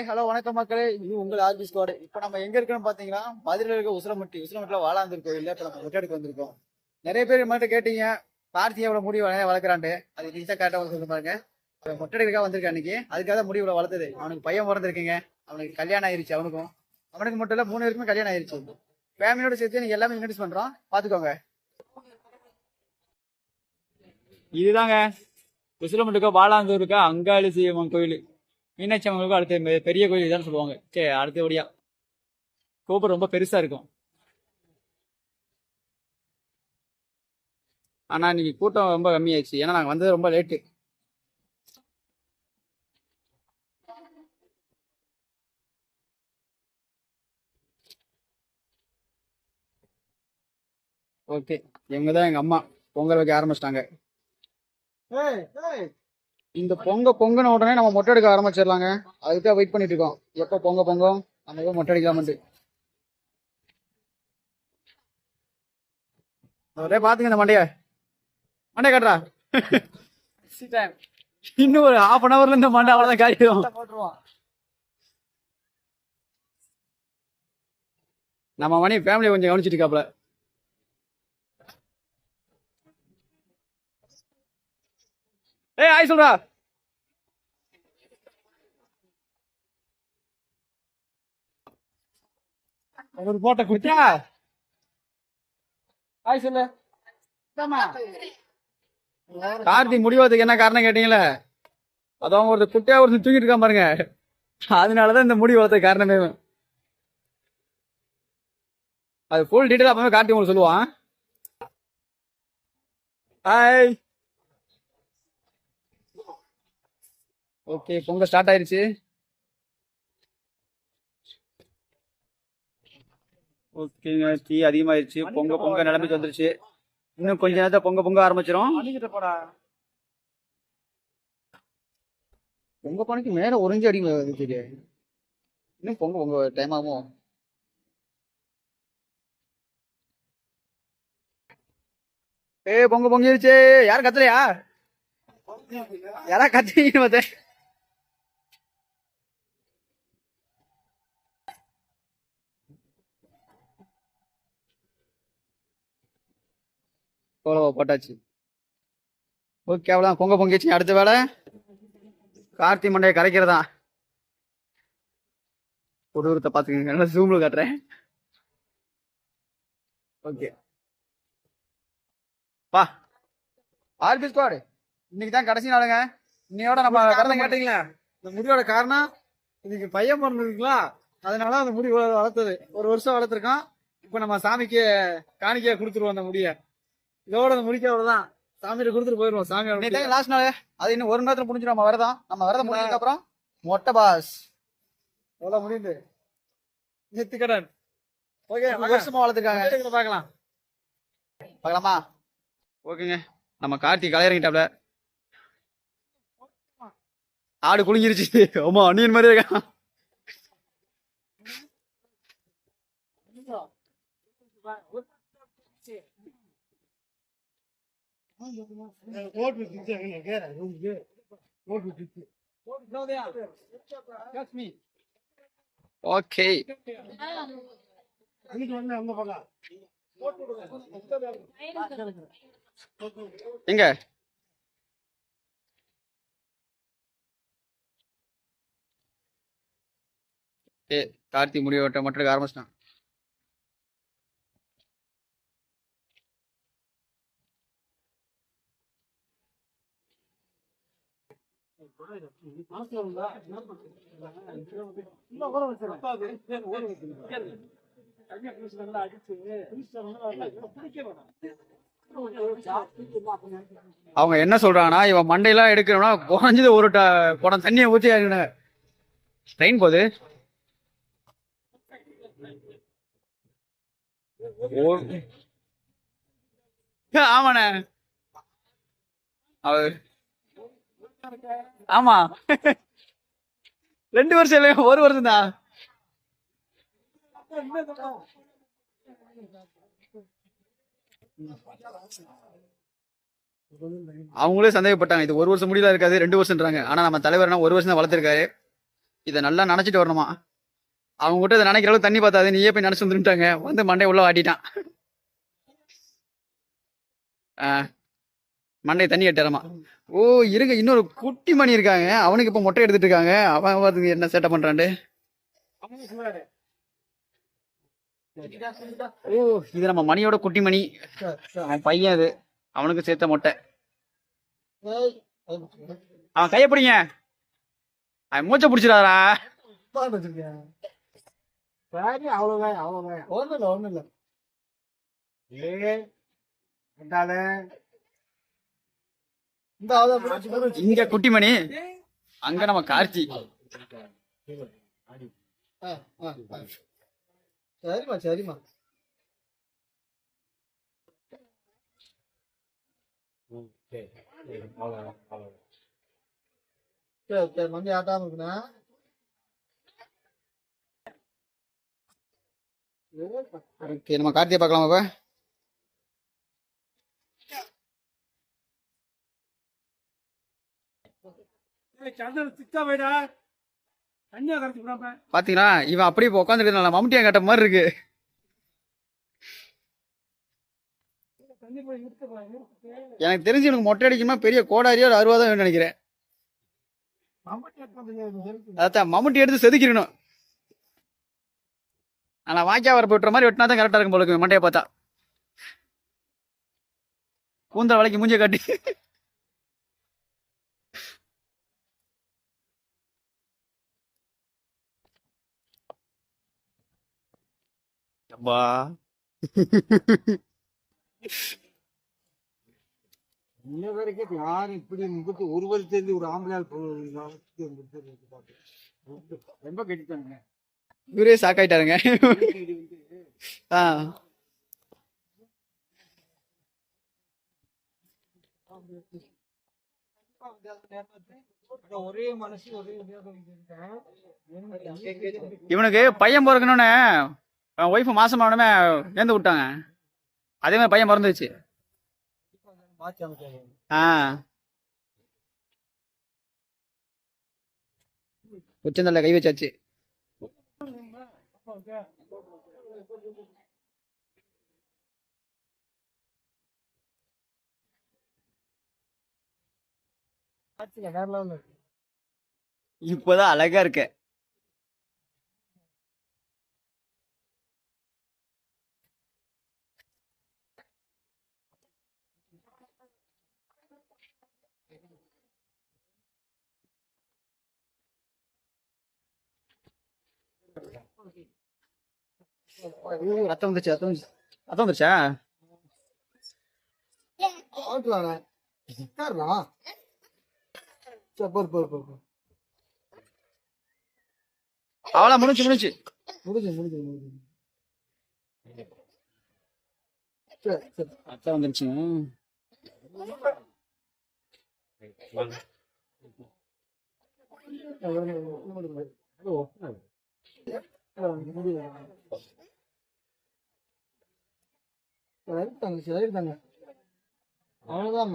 Hi hello வணக்கம் மக்களே, இது உங்கள் ஆர்பி ஸ்குவாட். இப்போ நம்ம எங்க இருக்கோம்னு பாத்தீங்கன்னா மதுரையில் இருக்க உசிலமட்டில வாழாந்தூர் கோயில்ல இப்போ நம்ம மொட்டை எடுக்க வந்திருக்கோம். நிறைய பேர் மட்டும் கேட்டீங்க கார்த்திகை எவ்வளவு முடி வளர்க்குறான்ட்டு. அது நீச்சா கரெக்டாக சொல்ல பாருங்க. மொட்டை எடுக்க வந்திருக்கேன் அன்னைக்கு. அதுக்காக முடி இவ்வளவு வளர்த்தது. அவனுக்கு பையன் பிறந்திருக்கீங்க, அவனுக்கு கல்யாணம் ஆயிருச்சு. அவனுக்கு மட்டும் இல்ல 3 பேருக்குமே கல்யாணம் ஆயிருச்சு. ஃபேமிலியோட சேர்த்து நீங்க எல்லாமே இன்ட்ரடியூஸ் பண்றோம், பாத்துக்கோங்க. இதுதாங்க உசிலமட்டுக்கா வாழாந்தூர் இருக்கா அங்காளி சீமன் கோயில். மீனாட்சி அம்மனுக்கும் அடுத்த பெரிய கோயில் இதான் சொல்லுவாங்க. சரி, அடுத்தபடியா கோபுரம் ரொம்ப பெருசா இருக்கும். ஆனா இன்னைக்கு கூட்டம் ரொம்ப கம்மியாயிடுச்சு, ஏன்னா நாங்க வந்தது ரொம்ப லேட்டு. ஓகே, இவங்கதான் எங்க அம்மா பொங்கல் வைக்க ஆரம்பிச்சிட்டாங்க. இந்த பொங்கன உடனே நம்ம மொட்டை எடுக்க ஆரம்பிச்சிடலாங்க. அதுக்காக வெயிட் பண்ணிட்டு இருக்கோம். எப்போ பொங்கும் நம்ம மொட்டை அடிக்கலாமட்டு. ஒரே பாத்துங்க, இந்த மண்டைய காட்டுறா. இன்னும் ஒரு ½ இந்த மண்டை அவ்வளவுதான் காட்டிடுவோம். நம்ம மணி ஃபேமிலி கொஞ்சம் கவனிச்சிட்டு இருக்காப்ல. ஏய் ஆய் சொல்றா. ஒரு போட்ட குச்சா ஆய் சொல்லு. கார்த்திக் முடிவதுக்கு என்ன காரணம் கேட்டீங்களே, அது அவங்க ஒரு குட்டியா ஒரு தூக்கிட்டு இருக்கான் பாருங்க, அதனாலதான் இந்த முடி வளர்த்த காரணமே. அது ஃபுல் டீட்டெயில் அப்பவே கார்த்திக் உங்களுக்கு சொல்லுவான். ஹாய். ஓகே, பொங்கல் ஸ்டார்ட் ஆயிருச்சு. ஓகேங்க, தீ அதிகமாயிருச்சு. பொங்க நிலைமைக்கு வந்துருச்சு. இன்னும் கொஞ்ச நேரத்தை பொங்க ஆரம்பிச்சிடும். பொங்க பானைக்கு மேல உறிஞ்சி அடிங்க. இன்னும் பொங்க டைம் ஆகும். பொங்கிருச்சு. யாரும் கத்துலையா? யாரா கத்துறீங்க பார்த்தேன். போட்டாச்சு. ஓகே, அவ்வளவுதான். பொங்கிச்சு. அடுத்த வேலை கார்த்தி மண்டையை கரைக்கிறதா. கொடூரத்தை பாத்துக்கங்க, நல்லா ஜூம்ல காட்டுறேன். ஓகே பா ஆர்பி ஸ்குவாட், இன்னைக்கு தான் கடைசி நாளுங்க. இன்னையோட நம்ம காரணம் கேட்டீங்களா, இந்த முடியோட காரணம் இன்னைக்கு பையன் பிறந்திருக்குங்களா, அதனால அந்த முடி வளர்த்தது. 1 வருஷம் வளர்த்துருக்கோம். இப்ப நம்ம சாமிக்கு காணிக்கையா கொடுத்துருவோம் அந்த முடிய. இதோட அந்த முடிக்க அவ்வளவுதான், சாமியில கொடுத்துட்டு போயிருவோம். சாமி லாஸ்ட் நாள், அது இன்னும் 1 மணி நேரத்துல முடிஞ்சிடும். நம்ம விரதம் முடிஞ்சதுக்கு அப்புறம் மொட்டை பாஸ் எவ்வளவு முடியுது நெத்திக்கடன். ஓகே, வருஷமா வளர்த்துருக்காங்க. பார்க்கலாமா? ஓகேங்க, நம்ம கார்த்திக் கலையிறங்கிட்டாப்ல. ஆடு குளிங்கிருச்சு. ஆமா, அண்ணியன் மாதிரி இருக்கான். ஓகே, எங்க கார்த்தி முடிய ஓட்ட மட்டும் ஆரம்பிச்சிட்டான். அவங்க என்ன சொல்றாங்கன்னா, இவன் மண்டையெல்லாம் எடுக்கணும்னா குறைஞ்சது ஒரு குடம் தண்ணியை ஊற்றி ட்ரெயின் போகுது. ஆமாண்ணே, ஆமா 2 வருஷம் இல்லையா, 1 வருஷம் தான். அவங்களே சந்தேகப்பட்டாங்க, இது 1 வருஷம் முடியல இருக்காது 2 வருஷம்ன்றாங்க. ஆனா நம்ம தலைவர் 1 வருஷம் தான் வளர்த்திருக்காரு. இதை நல்லா நனைச்சிட்டு வரணுமா. அவங்க கிட்ட இதை நினைக்கிற அளவுக்கு தண்ணி பார்த்தாது, நீயே போய் நினைச்சு வந்துட்டாங்க. வந்து மண்டையை உள்ள வாட்டிட்டான். மண்டை தண்ணி கட்டுறமா. ஓ இருங்க, இன்னொரு குட்டி மணி இருக்காங்க. அவனுக்கு இப்ப மொட்டை எடுத்துட்டு இருக்காங்க. அவன் பார்த்து என்ன சேட்டை பண்றான்டு. ஓ இது நம்ம மணியோட குட்டி மணி. அவன் பையன் அது, அவனுக்கு சேர்த்த மொட்டை. அவன் கைய பிடிங்க, அவன் மூச்சை பிடிச்சிடாரா. அவ்வளவுதான் அவ்வளவுதான், ஒண்ணு இல்ல ஒண்ணு இல்ல. இங்க குட்டிமணி, அங்க நம்ம கார்த்தி. சரிம்மா சரிம்மா. சரி மண்டி ஆட்டாம இருக்குண்ணா. நம்ம கார்த்தியை பார்க்கலாமா இப்ப. பாத்தீங்களா, இவன் அப்படியே உட்காந்துருக்க மம்முட்டியா கட்ட மாதிரி இருக்கு. எனக்கு தெரிஞ்சு எனக்கு மொட்டை அடிக்குமா பெரிய கோடாரியோ ஒரு 60 தான் நினைக்கிறேன். அதான் மம்முட்டி எடுத்து செதுக்கிடணும். ஆனா வாக்கியா வர போட்டுற மாதிரி வெட்டினா தான் கரெக்டா இருக்கும் போல இருக்கு. மண்டையை பார்த்தா கூந்தல் வளைக்கு மூஞ்சிய காட்டி. அப்பா இன்ன வரைக்கும் யாரும் இப்படி ஒரு வருஷத்துல ஒரு ஆம்பளையால் ரொம்ப கட்டிட்டாங்க. இவரே சாக்காயிட்டாருங்க. ஒரே மனசு ஒரே. இவனுக்கு பையன் பிறக்கணும்னு ஒய்ஃப் மாசமானமே நேர்ந்து விட்டாங்க. அதே மாதிரி பையன் பிறந்துச்சு. உச்சந்தல்ல கை வச்சாச்சு. இப்பதான் அழகா இருக்க. ரத்தம் வந்துச்சு, ரத்தம் வந்துச்சு, ரத்தம் வந்துருச்சா. அவளா முடிஞ்சு முடிஞ்சு முடிஞ்சு முடிஞ்சு முடிஞ்சு. ரத்தம் வந்துருச்சு. சரிதாங்க, அவ்வளவுதான்.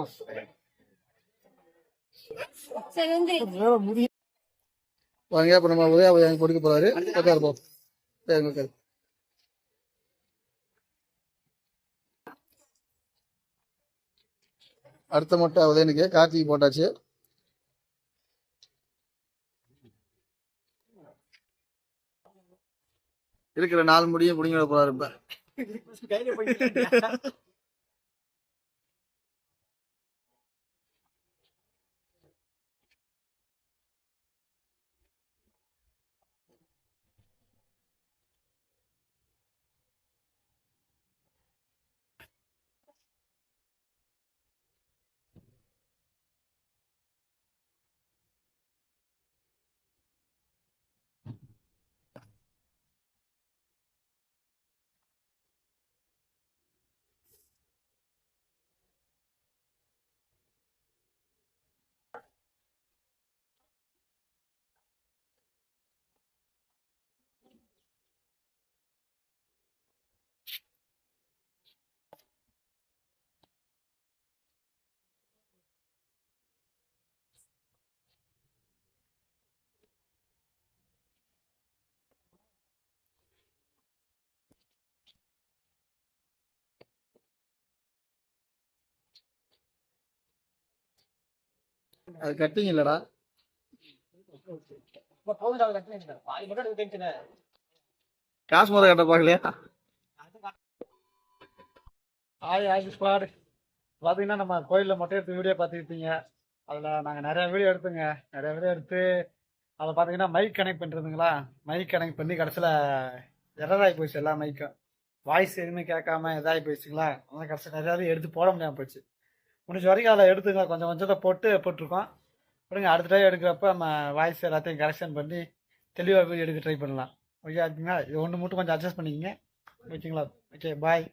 வாங்க இப்ப நம்ம உதயா கொடுக்க போறாரு. உட்காருப்போம். அடுத்த மட்டும் உதயனுக்கு கார்த்திகை போட்டாச்சு. இருக்கிற 4 முடியும் புடிங்க போறாரு இப்ப. அது கட்டிங் இல்லடா. காசு முத கட்ட பாக்கலையா? ஆய் ஸ்குவாட் பாத்தீங்கன்னா நம்ம கோயில்ல மொட்டை எடுத்து வீடியோ பார்த்துருப்பீங்க. அதுல நாங்க நிறைய வீடியோ எடுத்து அதை பாத்தீங்கன்னா மைக் கனெக்ட் பண்ணிருந்துங்களா, மைக் கனெக்ட் பண்ணி கடைசியில எரராகி போச்சு. எல்லா மைக்கும் வாய்ஸ் எதுவுமே கேட்காம இதாகி போயிடுச்சுங்களா. அதனால கடைசியில் நிறையாவே எடுத்து போட முடியாம போச்சு. முடிஞ்ச வரைக்கும் அதில் எடுத்துங்க, கொஞ்சம் கொஞ்சத்தை போட்டிருக்கோம். விடுங்க, அடுத்த டைம் எடுக்கிறப்ப நம்ம வாய்ஸ் எல்லாத்தையும் கரெக்ஷன் பண்ணி தெளிவாக எடுக்க ட்ரை பண்ணலாம். ஓகே, அதுங்களா இது ஒன்று மட்டும் கொஞ்சம் அட்ஜஸ்ட் பண்ணிக்கங்க. ஓகேங்களா? ஓகே, பாய்.